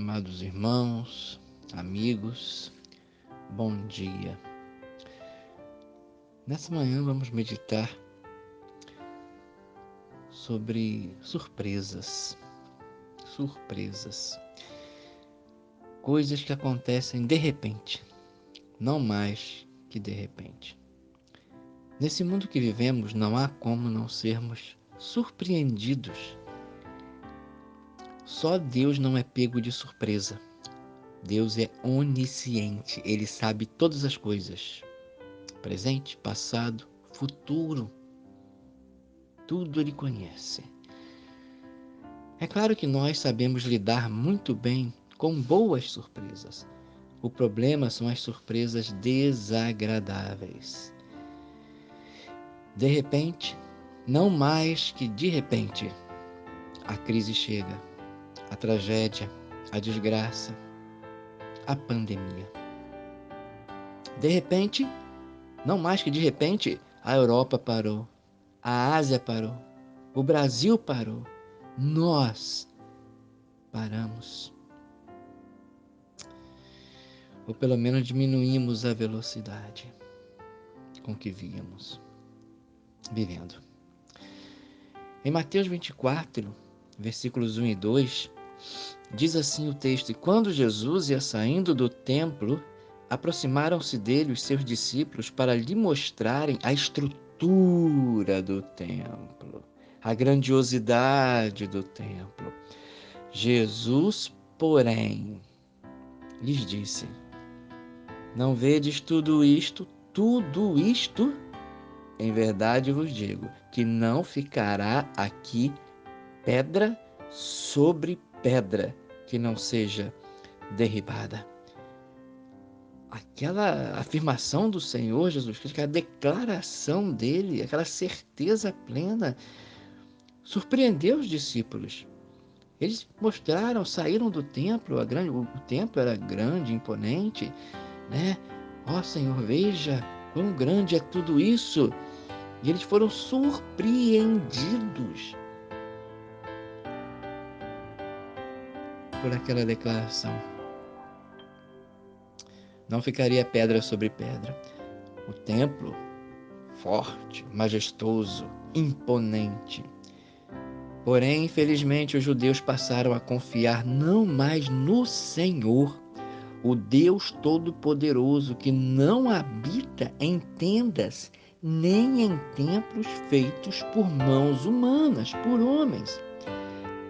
Amados irmãos, amigos, bom dia. Nessa manhã vamos meditar sobre surpresas. Coisas que acontecem de repente, não mais que de repente. Nesse mundo que vivemos, não há como não sermos surpreendidos. Só Deus não é pego de surpresa. Deus é onisciente, Ele sabe todas as coisas. Presente, passado, futuro. Tudo Ele conhece. É claro que nós sabemos lidar muito bem com boas surpresas. O problema são as surpresas desagradáveis. De repente, não mais que de repente, a crise chega, a tragédia, a desgraça, a pandemia. De repente, não mais que de repente, a Europa parou, a Ásia parou, o Brasil parou, nós paramos. Ou pelo menos diminuímos a velocidade com que vivendo. Em Mateus 24, versículos 1 e 2, diz assim o texto: E quando Jesus ia saindo do templo, aproximaram-se dele os seus discípulos para lhe mostrarem a estrutura do templo, a grandiosidade do templo. Jesus, porém, lhes disse: Não vedes tudo isto? Em verdade vos digo, que não ficará aqui pedra sobre pedra que não seja derribada. Aquela afirmação do Senhor Jesus Cristo, aquela declaração dele, aquela certeza plena, surpreendeu os discípulos. Eles saíram do templo, o templo era grande, imponente, né? Ó Senhor, veja quão grande é tudo isso. E eles foram surpreendidos por aquela declaração. Não ficaria pedra sobre pedra. O templo, forte, majestoso, imponente. Porém, infelizmente, os judeus passaram a confiar não mais no Senhor, o Deus Todo-Poderoso, que não habita em tendas, nem em templos feitos por mãos humanas, por homens.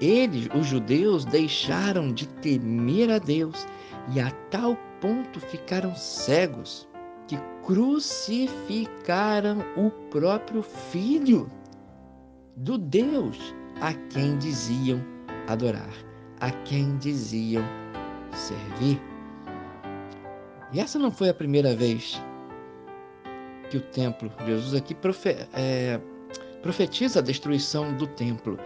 Eles, os judeus, deixaram de temer a Deus e a tal ponto ficaram cegos que crucificaram o próprio Filho do Deus a quem diziam adorar, a quem diziam servir. E essa não foi a primeira vez que o templo, Jesus aqui profetiza a destruição do templo.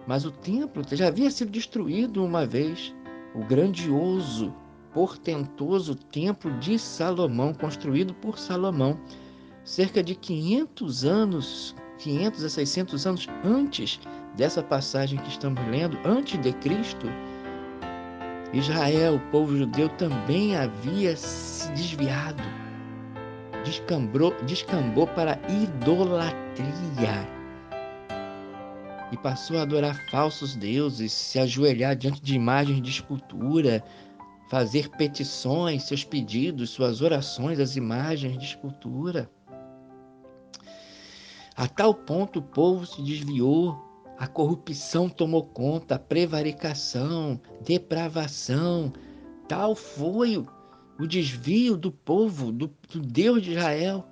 Mas o templo já havia sido destruído uma vez. O grandioso, portentoso templo de Salomão, construído por Salomão, cerca de 500 a 600 anos antes dessa passagem que estamos lendo, antes de Cristo. Israel, o povo judeu, também havia se desviado, descambou para a idolatria e passou a adorar falsos deuses, se ajoelhar diante de imagens de escultura, fazer petições, seus pedidos, suas orações às imagens de escultura. A tal ponto o povo se desviou, a corrupção tomou conta, a prevaricação, depravação. Tal foi o desvio do povo, do Deus de Israel.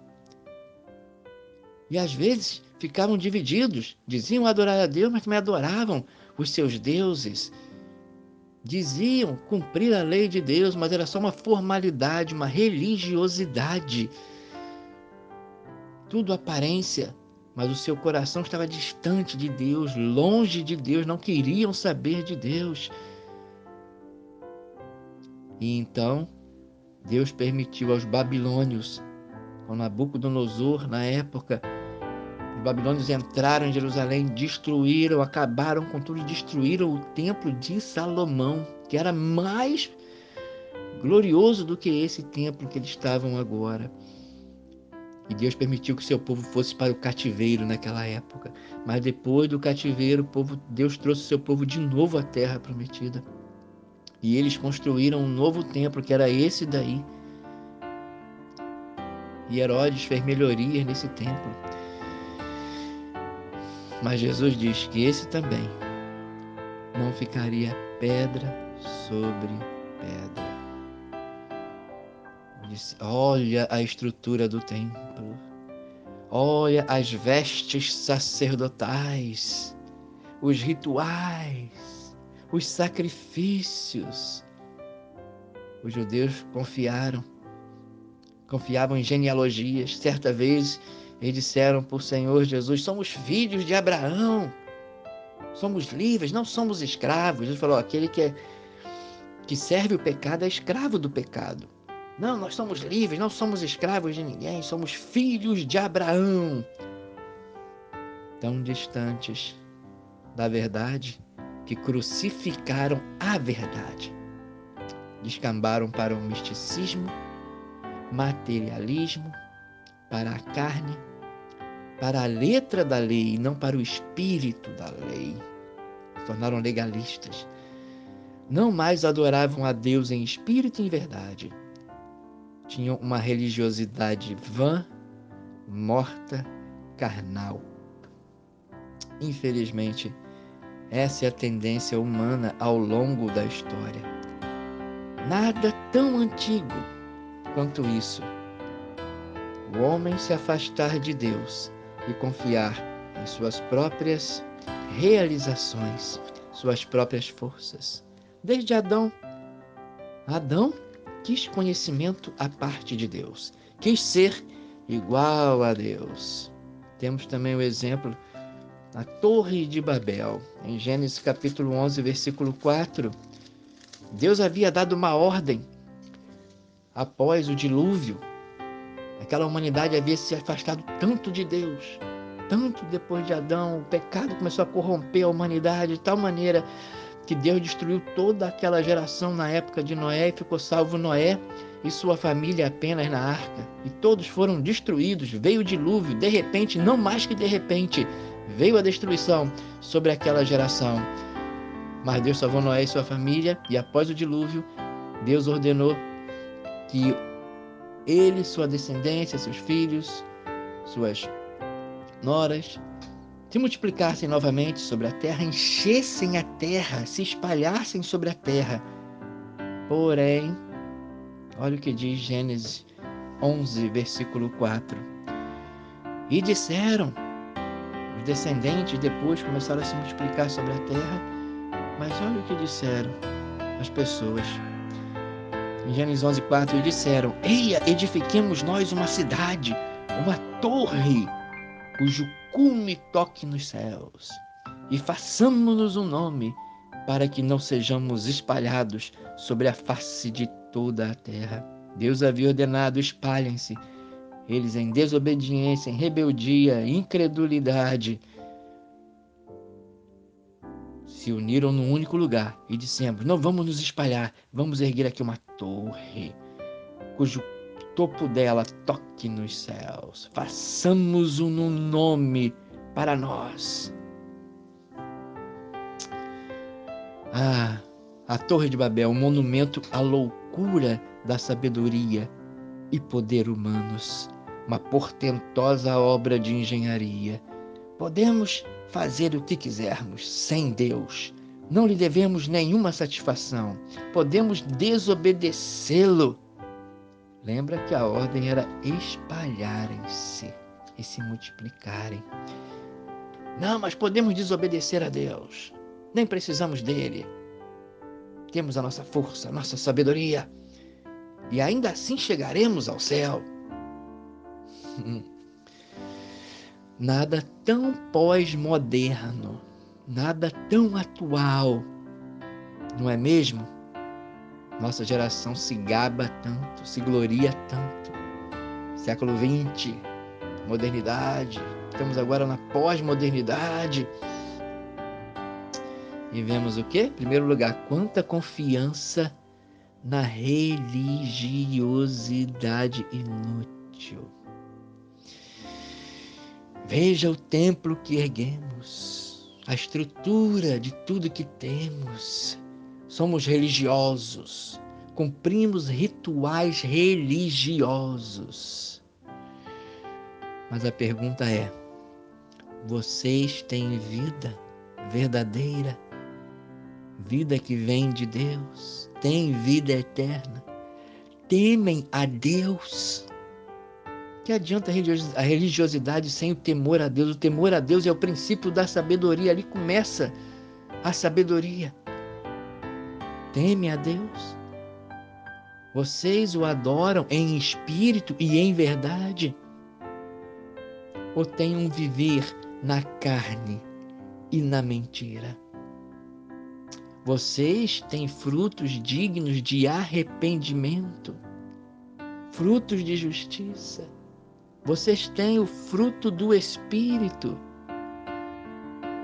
E às vezes ficavam divididos, diziam adorar a Deus, mas também adoravam os seus deuses. Diziam cumprir a lei de Deus, mas era só uma formalidade, uma religiosidade. Tudo aparência, mas o seu coração estava distante de Deus, longe de Deus, não queriam saber de Deus. E então, Deus permitiu aos babilônios, com Nabucodonosor, na época, os babilônios entraram em Jerusalém, acabaram com tudo, destruíram o templo de Salomão, que era mais glorioso do que esse templo que eles estavam agora. E Deus permitiu que o seu povo fosse para o cativeiro naquela época. Mas depois do cativeiro, Deus trouxe o seu povo de novo à terra prometida. E eles construíram um novo templo, que era esse daí. E Herodes fez melhorias nesse templo. Mas Jesus diz que esse também não ficaria pedra sobre pedra. Disse, olha a estrutura do templo. Olha as vestes sacerdotais, os rituais, os sacrifícios. Os judeus confiavam em genealogias. Certa vez, eles disseram para o Senhor Jesus, somos filhos de Abraão, somos livres, não somos escravos. Ele falou, aquele que serve o pecado é escravo do pecado. Não, nós somos livres, não somos escravos de ninguém, somos filhos de Abraão. Tão distantes da verdade que crucificaram a verdade. Descambaram para o misticismo, materialismo, para a carne, para a letra da lei e não para o espírito da lei. Se tornaram legalistas. Não mais adoravam a Deus em espírito e em verdade. Tinham uma religiosidade vã, morta, carnal. Infelizmente, essa é a tendência humana ao longo da história. Nada tão antigo quanto isso. O homem se afastar de Deus e confiar em suas próprias realizações, suas próprias forças. Desde Adão. Adão quis conhecimento à parte de Deus. Quis ser igual a Deus. Temos também o exemplo da Torre de Babel. Em Gênesis capítulo 11, versículo 4. Deus havia dado uma ordem após o dilúvio. Aquela humanidade havia se afastado tanto de Deus. Tanto depois de Adão, o pecado começou a corromper a humanidade de tal maneira que Deus destruiu toda aquela geração na época de Noé e ficou salvo Noé e sua família apenas na arca. E todos foram destruídos. Veio o dilúvio, de repente, não mais que de repente, veio a destruição sobre aquela geração. Mas Deus salvou Noé e sua família, e após o dilúvio, Deus ordenou que ele, sua descendência, seus filhos, suas noras, se multiplicassem novamente sobre a terra, enchessem a terra, se espalhassem sobre a terra. Porém, olha o que diz Gênesis 11, versículo 4. E disseram, os descendentes depois começaram a se multiplicar sobre a terra, mas olha o que disseram as pessoas. Em Gênesis 11, 4, e disseram, eia, edifiquemos nós uma cidade, uma torre, cujo cume toque nos céus, e façamo-nos um nome, para que não sejamos espalhados sobre a face de toda a terra. Deus havia ordenado, espalhem-se. Eles em desobediência, em rebeldia, incredulidade, se uniram num único lugar e dissemos, não vamos nos espalhar, vamos erguer aqui uma torre, cujo topo dela toque nos céus. Façamos um nome para nós. A Torre de Babel, um monumento à loucura da sabedoria e poder humanos. Uma portentosa obra de engenharia. Podemos fazer o que quisermos sem Deus. Não lhe devemos nenhuma satisfação. Podemos desobedecê-lo. Lembra que a ordem era espalharem-se e se multiplicarem. Não, mas podemos desobedecer a Deus. Nem precisamos dele. Temos a nossa força, a nossa sabedoria. E ainda assim chegaremos ao céu. Nada tão pós-moderno, nada tão atual, não é mesmo? Nossa geração se gaba tanto, se gloria tanto. Século XX, modernidade, estamos agora na pós-modernidade. E vemos o quê? Em primeiro lugar, quanta confiança na religiosidade inútil. Veja o templo que erguemos, a estrutura de tudo que temos. Somos religiosos, cumprimos rituais religiosos. Mas a pergunta é: vocês têm vida verdadeira? Vida que vem de Deus? Têm vida eterna? Temem a Deus? Que adianta a religiosidade sem o temor a Deus? O temor a Deus é o princípio da sabedoria. Ali começa a sabedoria. Temem a Deus? Vocês o adoram em espírito e em verdade? Ou têm um viver na carne e na mentira? Vocês têm frutos dignos de arrependimento, frutos de justiça. Vocês têm o fruto do Espírito.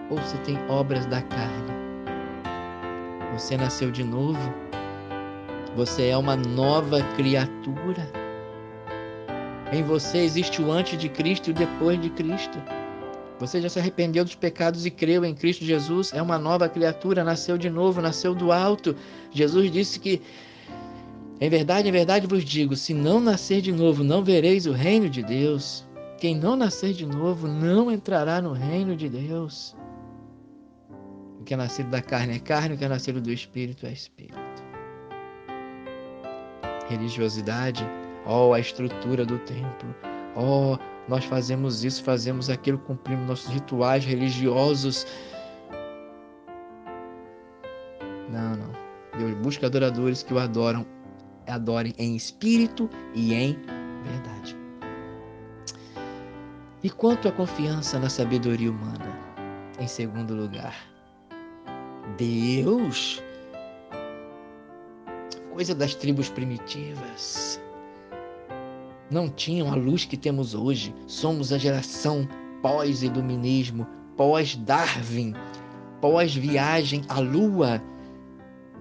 Ou você tem obras da carne? Você nasceu de novo? Você é uma nova criatura? Em você existe o antes de Cristo e o depois de Cristo. Você já se arrependeu dos pecados e creu em Cristo Jesus? É uma nova criatura, nasceu de novo, nasceu do alto. Jesus disse que em verdade vos digo, se não nascer de novo, não vereis o reino de Deus. Quem não nascer de novo, não entrará no reino de Deus. O que é nascido da carne é carne, o que é nascido do Espírito é Espírito. Religiosidade, a estrutura do templo. Nós fazemos isso, fazemos aquilo, cumprimos nossos rituais religiosos. Não. Deus busca adoradores que o adorem em espírito e em verdade. E quanto à confiança na sabedoria humana? Em segundo lugar, Deus, coisa das tribos primitivas, não tinham a luz que temos hoje. Somos a geração pós-iluminismo, pós-Darwin, pós-viagem à Lua.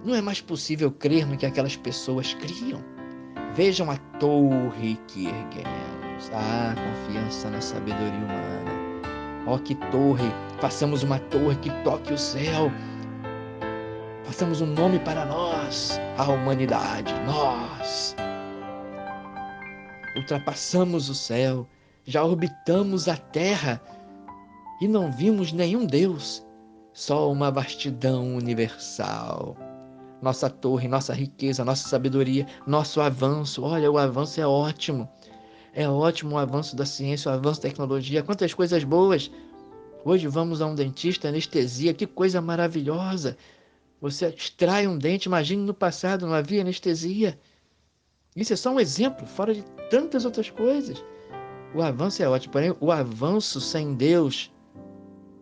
Não é mais possível crer no que aquelas pessoas criam. Vejam a torre que erguemos. Confiança na sabedoria humana. Que torre! Façamos uma torre que toque o céu. Façamos um nome para nós, a humanidade. Nós ultrapassamos o céu, já orbitamos a Terra e não vimos nenhum Deus, só uma vastidão universal. Nossa torre, nossa riqueza, nossa sabedoria, nosso avanço. Olha, o avanço é ótimo. É ótimo o avanço da ciência, o avanço da tecnologia. Quantas coisas boas. Hoje vamos a um dentista, anestesia, que coisa maravilhosa. Você extrai um dente, imagine no passado, não havia anestesia. Isso é só um exemplo, fora de tantas outras coisas. O avanço é ótimo, porém o avanço sem Deus,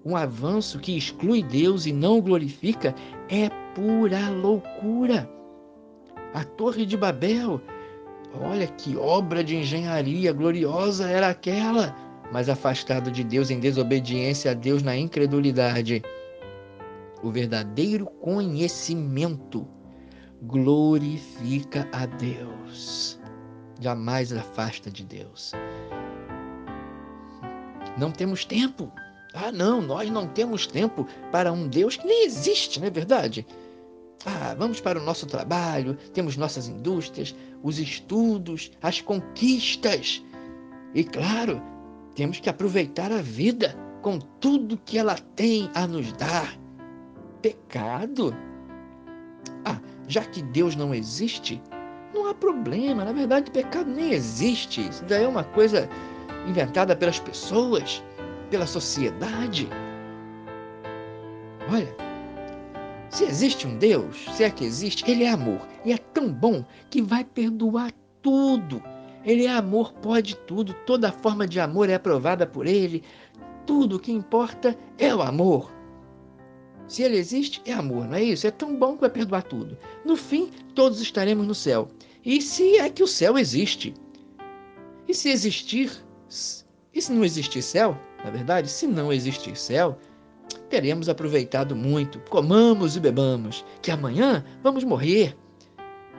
um avanço que exclui Deus e não o glorifica, é pura loucura. A Torre de Babel, olha que obra de engenharia gloriosa era aquela, mas afastado de Deus, em desobediência a Deus, na incredulidade. O verdadeiro conhecimento glorifica a Deus, jamais afasta de Deus. Não temos tempo. Nós não temos tempo para um Deus que nem existe, não é verdade? Vamos para o nosso trabalho, temos nossas indústrias, os estudos, as conquistas. E claro, temos que aproveitar a vida com tudo que ela tem a nos dar. Pecado? Já que Deus não existe, não há problema. Na verdade, pecado nem existe. Isso daí é uma coisa inventada pelas pessoas, pela sociedade. Olha, se existe um Deus, se é que existe, Ele é amor. E é tão bom que vai perdoar tudo. Ele é amor, pode tudo. Toda forma de amor é aprovada por Ele. Tudo o que importa é o amor. Se Ele existe, é amor, não é isso? É tão bom que vai perdoar tudo. No fim, todos estaremos no céu. E se é que o céu existe? E se existir? E se não existir céu? Na verdade, se não existir céu, teremos aproveitado muito. Comamos e bebamos, que amanhã vamos morrer.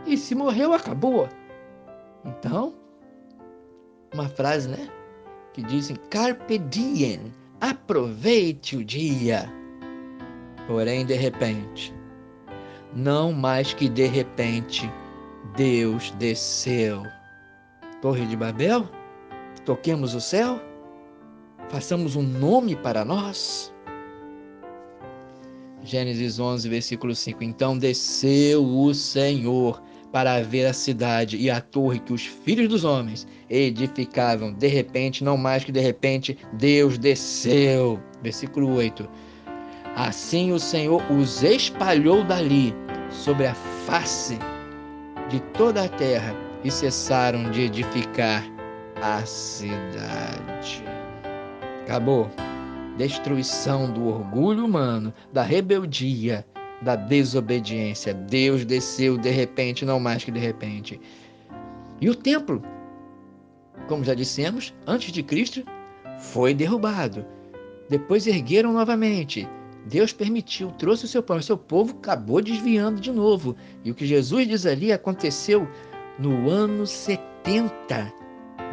E se morreu, acabou. Então, uma frase, né? Que dizem carpe diem, aproveite o dia. Porém, de repente, não mais que de repente, Deus desceu. Torre de Babel? Toquemos o céu? Façamos um nome para nós? Gênesis 11, versículo 5. Então desceu o Senhor para ver a cidade e a torre que os filhos dos homens edificavam. De repente, não mais que de repente, Deus desceu. Versículo 8. Assim o Senhor os espalhou dali sobre a face de toda a terra e cessaram de edificar a cidade. Acabou. Destruição do orgulho humano, da rebeldia, da desobediência. Deus desceu de repente, não mais que de repente. E o templo, como já dissemos, antes de Cristo, foi derrubado. Depois ergueram novamente. Deus permitiu, trouxe o seu povo. O seu povo acabou desviando de novo. E o que Jesus diz ali aconteceu no ano 70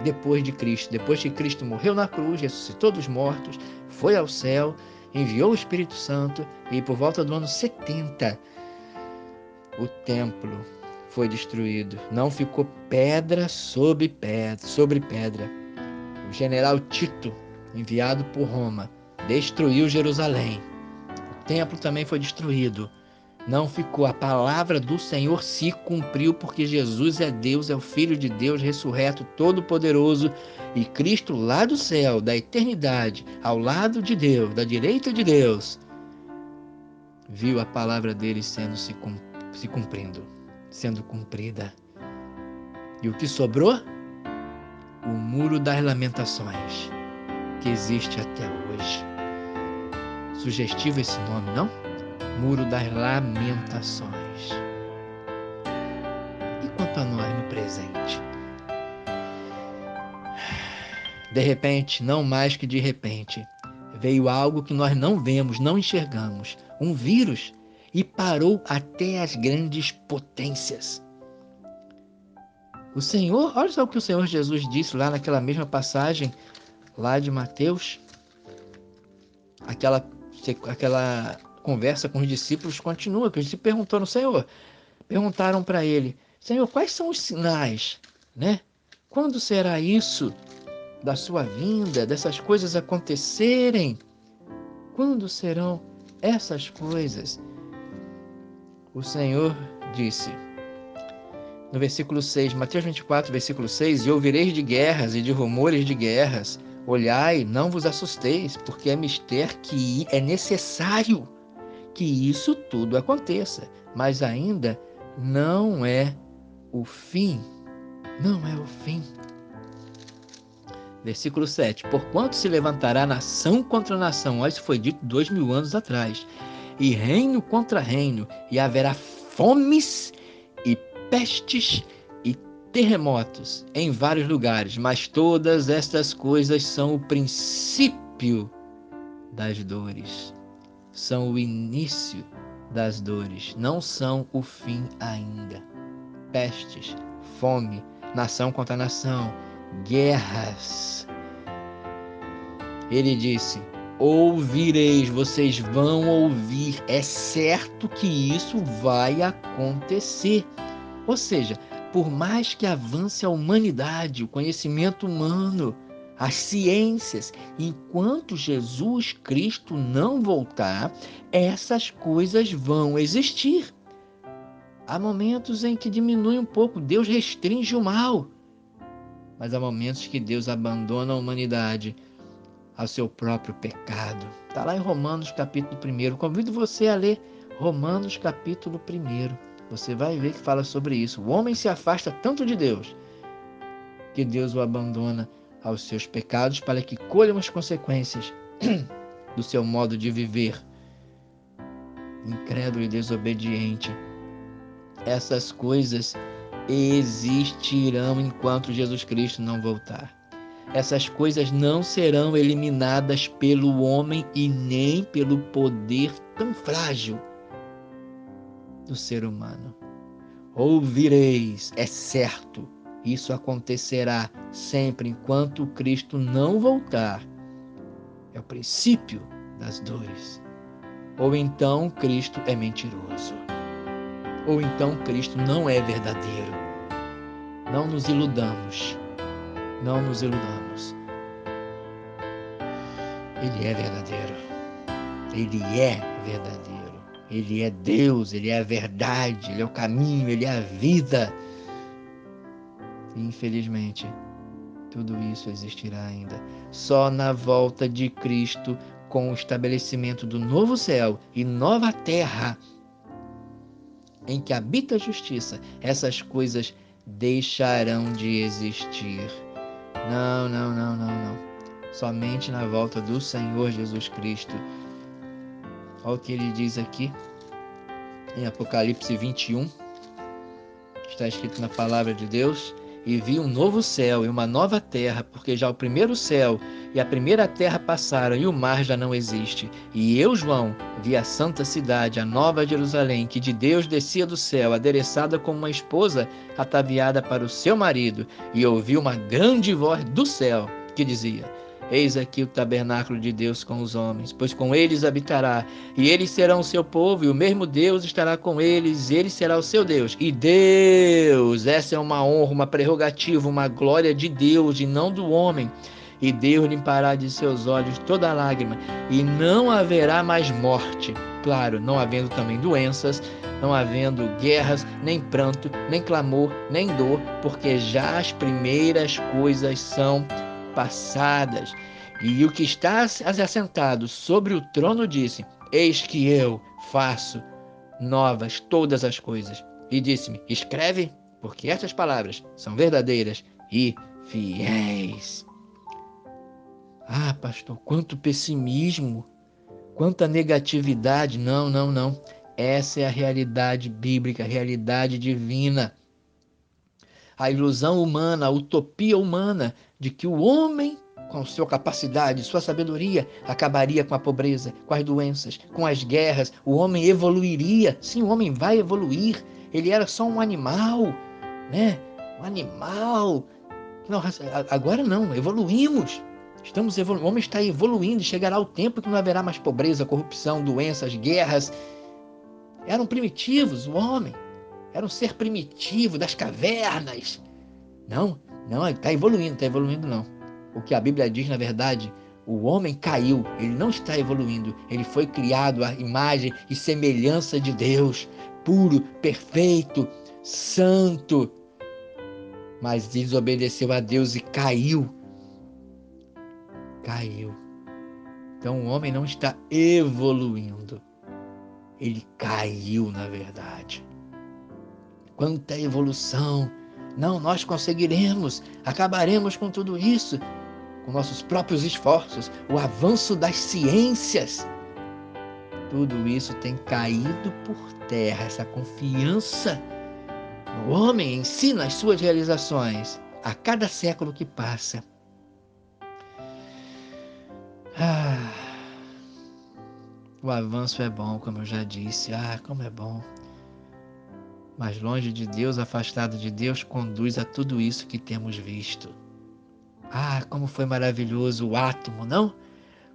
depois de Cristo. Depois que Cristo morreu na cruz, ressuscitou dos mortos, foi ao céu, enviou o Espírito Santo e por volta do ano 70 o templo foi destruído. Não ficou pedra sobre pedra. O general Tito, enviado por Roma, destruiu Jerusalém. O templo também foi destruído. Não ficou. A palavra do Senhor se cumpriu, porque Jesus é Deus, é o Filho de Deus, ressurreto, todo-poderoso, e Cristo lá do céu, da eternidade, ao lado de Deus, da direita de Deus, viu a palavra dele se cumprindo, sendo cumprida. E o que sobrou? O Muro das Lamentações, que existe até hoje. Sugestivo esse nome, não? Muro das Lamentações. E quanto a nós no presente? De repente, não mais que de repente, veio algo que nós não vemos, não enxergamos, um vírus, e parou até as grandes potências. O Senhor, olha só o que o Senhor Jesus disse lá naquela mesma passagem, lá de Mateus, aquela conversa com os discípulos continua, que os discípulos perguntaram no Senhor, perguntaram para ele, Senhor, quais são os sinais, né? Quando será isso da sua vinda, dessas coisas acontecerem? Quando serão essas coisas? O Senhor disse, no versículo 6, Mateus 24, versículo 6, e ouvireis de guerras e de rumores de guerras, olhai, não vos assusteis, porque é mister que é necessário que isso tudo aconteça, mas ainda não é o fim. Não é o fim. Versículo 7. Porquanto se levantará nação contra nação, olha, isso foi dito 2000 anos atrás, e reino contra reino, e haverá fomes e pestes e terremotos em vários lugares, mas todas estas coisas são o princípio das dores. São o início das dores, não são o fim ainda. Pestes, fome, nação contra nação, guerras. Ele disse, ouvireis, vocês vão ouvir, é certo que isso vai acontecer. Ou seja, por mais que avance a humanidade, o conhecimento humano, as ciências, enquanto Jesus Cristo não voltar, essas coisas vão existir. Há momentos em que diminui um pouco, Deus restringe o mal, mas há momentos que Deus abandona a humanidade ao seu próprio pecado. Está lá em Romanos capítulo 1. Convido você a ler Romanos capítulo 1. Você vai ver que fala sobre isso. O homem se afasta tanto de Deus, que Deus o abandona aos seus pecados para que colham as consequências do seu modo de viver. Incrédulo e desobediente. Essas coisas existirão enquanto Jesus Cristo não voltar. Essas coisas não serão eliminadas pelo homem e nem pelo poder tão frágil do ser humano. Ouvireis, é certo, isso acontecerá sempre enquanto Cristo não voltar. É o princípio das dores. Ou então Cristo é mentiroso. Ou então Cristo não é verdadeiro. Não nos iludamos. Não nos iludamos. Ele é verdadeiro. Ele é verdadeiro. Ele é Deus, Ele é a verdade, Ele é o caminho, Ele é a vida. E, infelizmente, tudo isso existirá ainda só na volta de Cristo, com o estabelecimento do novo céu e nova terra, em que habita a justiça. Essas coisas deixarão de existir. Não, não, não, não, não. Somente na volta do Senhor Jesus Cristo. Olha o que ele diz aqui em Apocalipse 21. Está escrito na palavra de Deus: e vi um novo céu e uma nova terra, porque já o primeiro céu e a primeira terra passaram e o mar já não existe. E eu, João, vi a santa cidade, a nova Jerusalém, que de Deus descia do céu, adereçada como uma esposa ataviada para o seu marido. E ouvi uma grande voz do céu que dizia: eis aqui o tabernáculo de Deus com os homens, pois com eles habitará, e eles serão o seu povo, e o mesmo Deus estará com eles, e ele será o seu Deus. E Deus, essa é uma honra, uma prerrogativa, uma glória de Deus e não do homem. E Deus limpará de seus olhos toda lágrima, e não haverá mais morte. Claro, não havendo também doenças, não havendo guerras, nem pranto, nem clamor, nem dor, porque já as primeiras coisas são passadas. E o que está assentado sobre o trono disse: eis que eu faço novas todas as coisas. E disse-me: escreve, porque estas palavras são verdadeiras e fiéis. Ah, pastor, quanto pessimismo, quanta negatividade. Não, não, não. Essa é a realidade bíblica, a realidade divina. A ilusão humana, a utopia humana de que o homem, com sua capacidade, sua sabedoria, acabaria com a pobreza, com as doenças, com as guerras. O homem evoluiria. Sim, o homem vai evoluir. Ele era só um animal, né? Um animal. Não, agora não, evoluímos. O homem está evoluindo. Chegará o tempo que não haverá mais pobreza, corrupção, doenças, guerras. Eram primitivos, o homem. Era um ser primitivo das cavernas. Não, não, ele está evoluindo não. O que a Bíblia diz, na verdade, o homem caiu, ele não está evoluindo. Ele foi criado à imagem e semelhança de Deus, puro, perfeito, santo. Mas desobedeceu a Deus e caiu. Caiu. Então o homem não está evoluindo. Ele caiu, na verdade. Quanta evolução! Não, nós conseguiremos, acabaremos com tudo isso, com nossos próprios esforços, o avanço das ciências. Tudo isso tem caído por terra, essa confiança no homem em si, nas suas realizações, a cada século que passa. O avanço é bom, como eu já disse. Como é bom. Mas longe de Deus, afastado de Deus, conduz a tudo isso que temos visto. Como foi maravilhoso o átomo, não?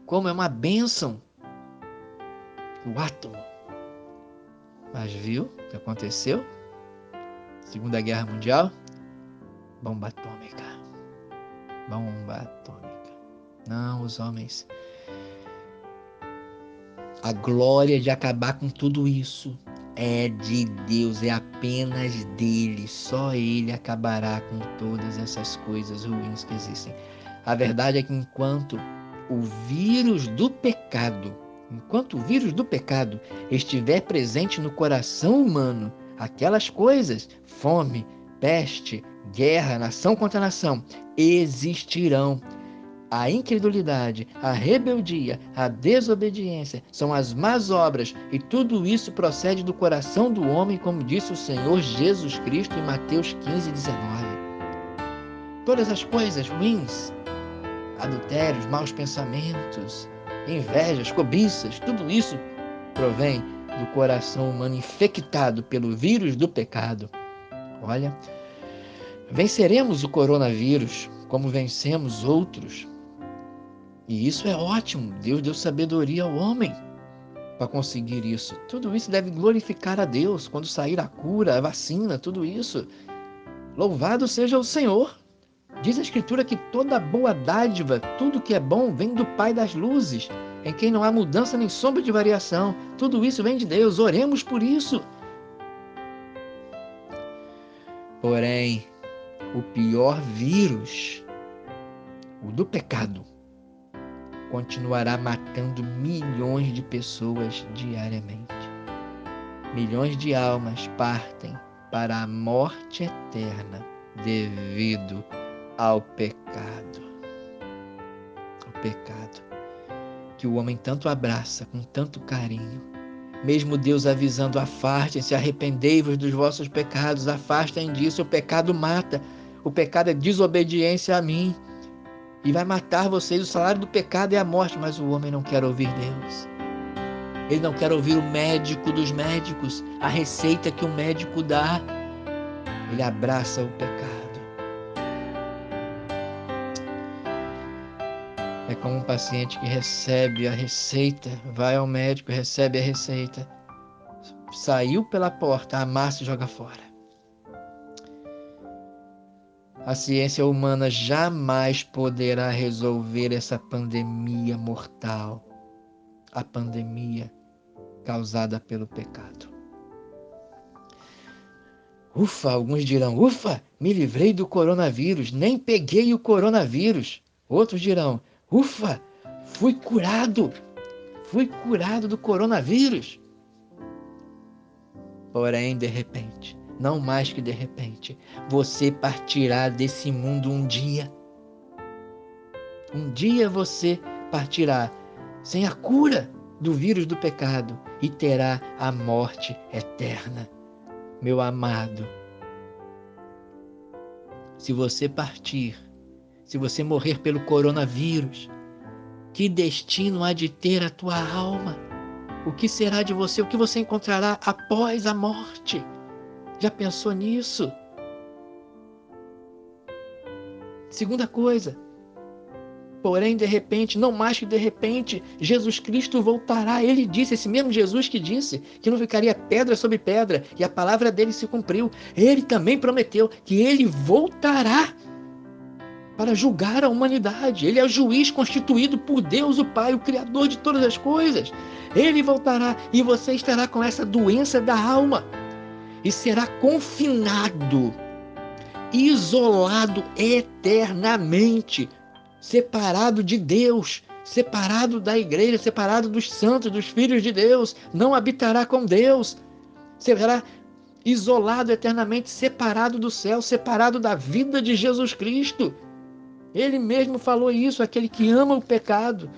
Como é uma bênção o átomo. Mas viu o que aconteceu? Segunda Guerra Mundial? Bomba atômica. Bomba atômica. Não, os homens. A glória de acabar com tudo isso é de Deus, é apenas dele. Só ele acabará com todas essas coisas ruins que existem. A verdade é que enquanto o vírus do pecado estiver presente no coração humano, aquelas coisas, fome, peste, guerra, nação contra nação, existirão. A incredulidade, a rebeldia, a desobediência são as más obras, e tudo isso procede do coração do homem, como disse o Senhor Jesus Cristo em Mateus 15:19. Todas as coisas ruins adultérios, maus pensamentos, invejas, cobiças, tudo isso provém do coração humano infectado pelo vírus do pecado. Olha, venceremos o coronavírus como vencemos outros. E isso é ótimo. Deus deu sabedoria ao homem para conseguir isso. Tudo isso deve glorificar a Deus quando sair a cura, a vacina, tudo isso. Louvado seja o Senhor. Diz a Escritura que toda boa dádiva, tudo que é bom, vem do Pai das luzes, em quem não há mudança nem sombra de variação. Tudo isso vem de Deus. Oremos por isso. Porém, o pior vírus, o do pecado, continuará matando milhões de pessoas diariamente. Milhões de almas partem para a morte eterna devido ao pecado. O pecado que o homem tanto abraça com tanto carinho. Mesmo Deus avisando: afastem-se, arrependei-vos dos vossos pecados, afastem disso, o pecado mata. O pecado é desobediência a mim. E vai matar vocês. O salário do pecado é a morte. Mas o homem não quer ouvir Deus. Ele não quer ouvir o médico dos médicos, a receita que o médico dá. Ele abraça o pecado. É como um paciente que recebe a receita, vai ao médico, recebe a receita, saiu pela porta, amassa e joga fora. A ciência humana jamais poderá resolver essa pandemia mortal, a pandemia causada pelo pecado. Ufa, alguns dirão: ufa, me livrei do coronavírus, nem peguei o coronavírus. Outros dirão: ufa, fui curado do coronavírus. Porém, de repente, não mais que de repente, você partirá desse mundo um dia. Um dia você partirá sem a cura do vírus do pecado e terá a morte eterna. Meu amado, se você partir, se você morrer pelo coronavírus, que destino há de ter a tua alma? O que será de você? O que você encontrará após a morte? Já pensou nisso? Segunda coisa, porém, de repente, não mais que de repente, Jesus Cristo voltará. Ele disse, esse mesmo Jesus que disse que não ficaria pedra sobre pedra, e a palavra dele se cumpriu. Ele também prometeu que ele voltará para julgar a humanidade. Ele é o juiz constituído por Deus, o Pai, o Criador de todas as coisas. Ele voltará e você estará com essa doença da alma e será confinado, isolado eternamente, separado de Deus, separado da igreja, separado dos santos, dos filhos de Deus. Não habitará com Deus. Será isolado eternamente, separado do céu, separado da vida de Jesus Cristo. Ele mesmo falou isso: aquele que ama o pecado,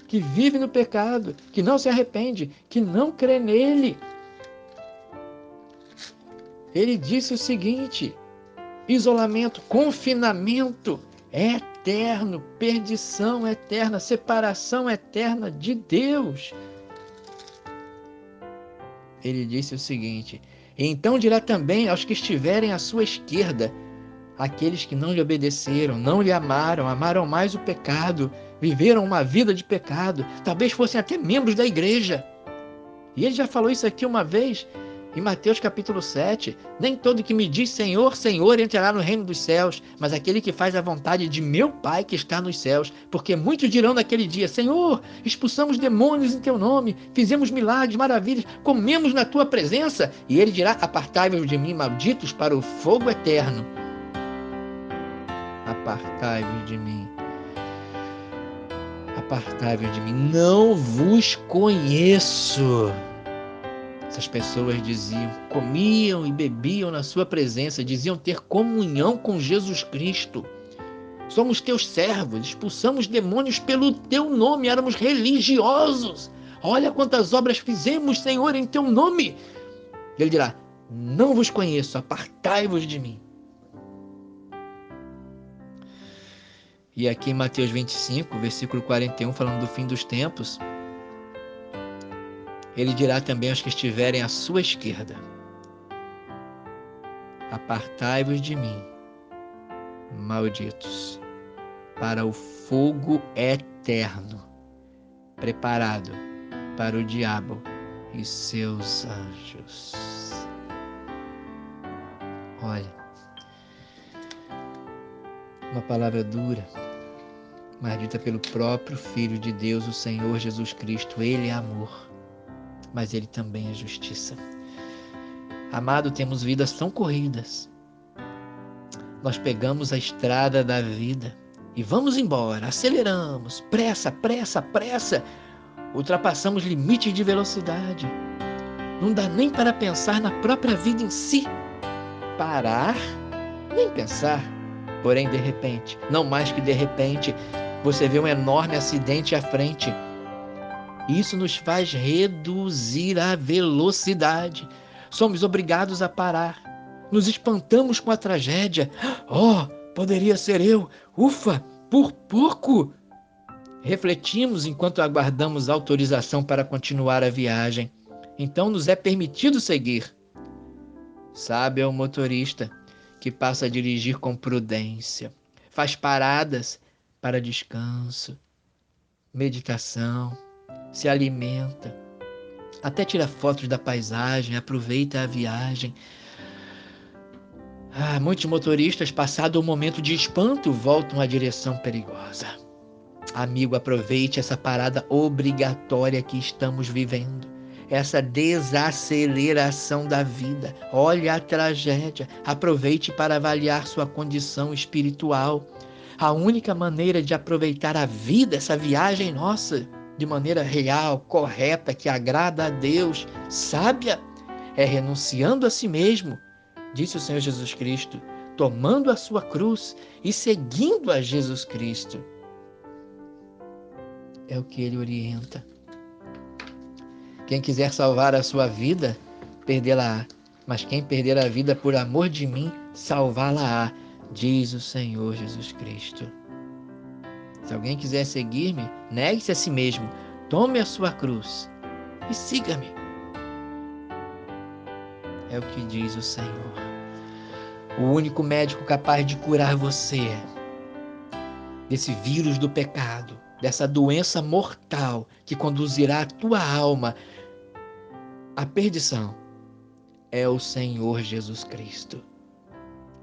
que vive no pecado, que não se arrepende, que não crê nele. Ele disse o seguinte: isolamento, confinamento eterno, perdição eterna, separação eterna de Deus. Ele disse o seguinte: então dirá também aos que estiverem à sua esquerda, aqueles que não lhe obedeceram, não lhe amaram, amaram mais o pecado, viveram uma vida de pecado, talvez fossem até membros da igreja. E ele já falou isso aqui uma vez, em Mateus capítulo 7, nem todo que me diz Senhor, Senhor entrará no reino dos céus, mas aquele que faz a vontade de meu Pai que está nos céus, porque muitos dirão naquele dia: Senhor, expulsamos demônios em teu nome, fizemos milagres, maravilhas, comemos na tua presença, e ele dirá: apartai-vos de mim, malditos, para o fogo eterno. Apartai-vos de mim. Apartai-vos de mim, não vos conheço. Essas pessoas diziam, comiam e bebiam na sua presença, diziam ter comunhão com Jesus Cristo. Somos teus servos, expulsamos demônios pelo teu nome, éramos religiosos. Olha quantas obras fizemos, Senhor, em teu nome. Ele dirá: não vos conheço, apartai-vos de mim. E aqui em Mateus 25, versículo 41, falando do fim dos tempos, ele dirá também aos que estiverem à sua esquerda: apartai-vos de mim, malditos, para o fogo eterno, preparado para o diabo e seus anjos. Olha, uma palavra dura, mas dita pelo próprio Filho de Deus, o Senhor Jesus Cristo. Ele é amor, mas Ele também é justiça. Amado, temos vidas tão corridas. Nós pegamos a estrada da vida e vamos embora, aceleramos, pressa, pressa, pressa. Ultrapassamos limites de velocidade. Não dá nem para pensar na própria vida em si. Parar, nem pensar. Porém, de repente, não mais que de repente, você vê um enorme acidente à frente. Isso nos faz reduzir a velocidade. Somos obrigados a parar. Nos espantamos com a tragédia. Oh, poderia ser eu. Ufa, por pouco. Refletimos enquanto aguardamos autorização para continuar a viagem. Então nos é permitido seguir. Sábio é o motorista que passa a dirigir com prudência. Faz paradas para descanso, meditação, se alimenta, até tira fotos da paisagem, aproveita a viagem. Muitos motoristas, passado o momento de espanto, voltam à direção perigosa. Amigo, aproveite essa parada obrigatória que estamos vivendo, essa desaceleração da vida. Olha a tragédia, aproveite para avaliar sua condição espiritual. A única maneira de aproveitar a vida, essa viagem nossa, de maneira real, correta, que agrada a Deus, sábia, é renunciando a si mesmo, disse o Senhor Jesus Cristo, tomando a sua cruz e seguindo a Jesus Cristo. É o que ele orienta. Quem quiser salvar a sua vida, perdê-la-á. Mas quem perder a vida por amor de mim, salvá-la-á, diz o Senhor Jesus Cristo. Se alguém quiser seguir-me, negue-se a si mesmo, tome a sua cruz e siga-me. É o que diz o Senhor. O único médico capaz de curar você desse vírus do pecado, dessa doença mortal que conduzirá a tua alma à perdição, é o Senhor Jesus Cristo.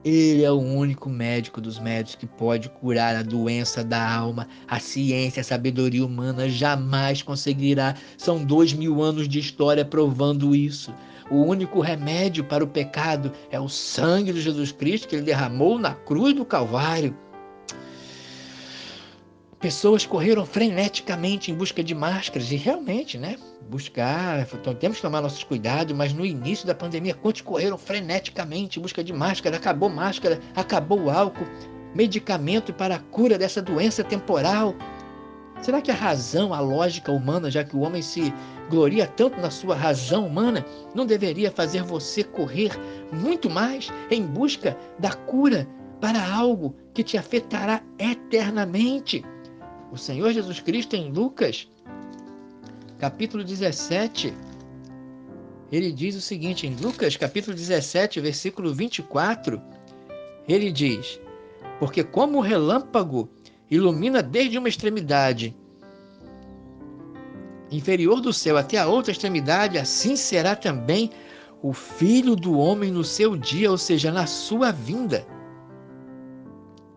Ele é o único médico dos médicos que pode curar a doença da alma. A ciência, a sabedoria humana jamais conseguirá. São 2000 anos de história provando isso. O único remédio para o pecado é o sangue de Jesus Cristo que ele derramou na cruz do Calvário. Pessoas correram freneticamente em busca de máscaras, e realmente, temos que tomar nossos cuidados, mas no início da pandemia, quantos correram freneticamente em busca de máscara, acabou o álcool, medicamento para a cura dessa doença temporal. Será que a razão, a lógica humana, já que o homem se gloria tanto na sua razão humana, não deveria fazer você correr muito mais em busca da cura para algo que te afetará eternamente? O Senhor Jesus Cristo, em Lucas, capítulo 17, ele diz o seguinte, em Lucas, capítulo 17, versículo 24, ele diz: porque como o relâmpago ilumina desde uma extremidade inferior do céu até a outra extremidade, assim será também o Filho do Homem no seu dia, ou seja, na sua vinda.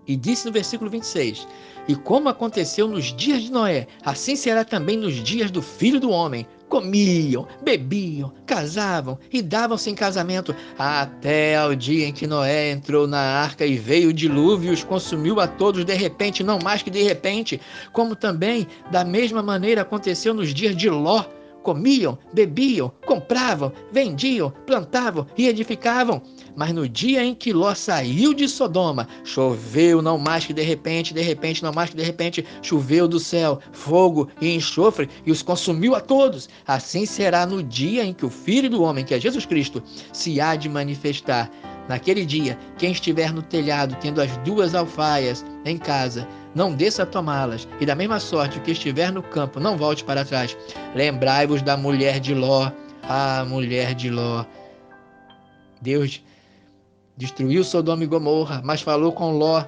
E disse no versículo 26, e como aconteceu nos dias de Noé, assim será também nos dias do Filho do Homem. Comiam, bebiam, casavam e davam-se em casamento, até ao dia em que Noé entrou na arca e veio o dilúvio e os consumiu a todos de repente, não mais que de repente, como também da mesma maneira aconteceu nos dias de Ló. Comiam, bebiam, compravam, vendiam, plantavam e edificavam. Mas no dia em que Ló saiu de Sodoma, choveu não mais que de repente, não mais que de repente, choveu do céu fogo e enxofre e os consumiu a todos. Assim será no dia em que o Filho do Homem, que é Jesus Cristo, se há de manifestar. Naquele dia, quem estiver no telhado, tendo as 2 alfaias em casa, não desça a tomá-las, e da mesma sorte o que estiver no campo não volte para trás. Lembrai-vos da mulher de Ló. Ah, mulher de Ló. Deus destruiu Sodoma e Gomorra, mas falou com Ló,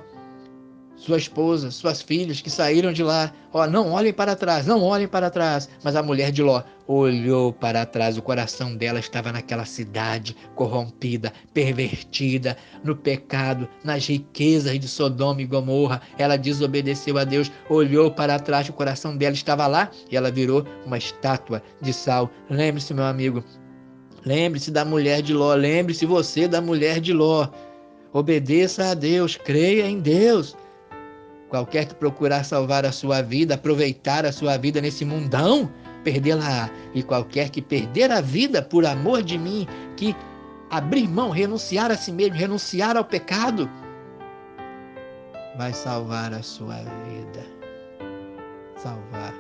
sua esposa, suas filhas que saíram de lá. Ó, não olhem para trás, não olhem para trás. Mas a mulher de Ló olhou para trás. O coração dela estava naquela cidade corrompida, pervertida, no pecado, nas riquezas de Sodoma e Gomorra. Ela desobedeceu a Deus, olhou para trás, o coração dela estava lá e ela virou uma estátua de sal. Lembre-se, meu amigo, lembre-se da mulher de Ló, lembre-se você da mulher de Ló. Obedeça a Deus, creia em Deus. Qualquer que procurar salvar a sua vida, aproveitar a sua vida nesse mundão, perdê-la. E qualquer que perder a vida por amor de mim, que abrir mão, renunciar a si mesmo, renunciar ao pecado, vai salvar a sua vida. Salvar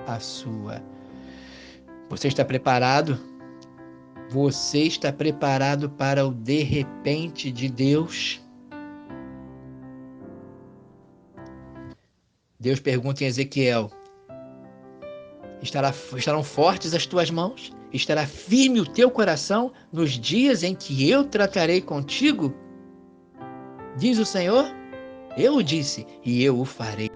a sua. Você está preparado? Você está preparado para o de repente de Deus? Deus pergunta em Ezequiel: estarão fortes as tuas mãos? Estará firme o teu coração nos dias em que eu tratarei contigo? Diz o Senhor, eu o disse e eu o farei.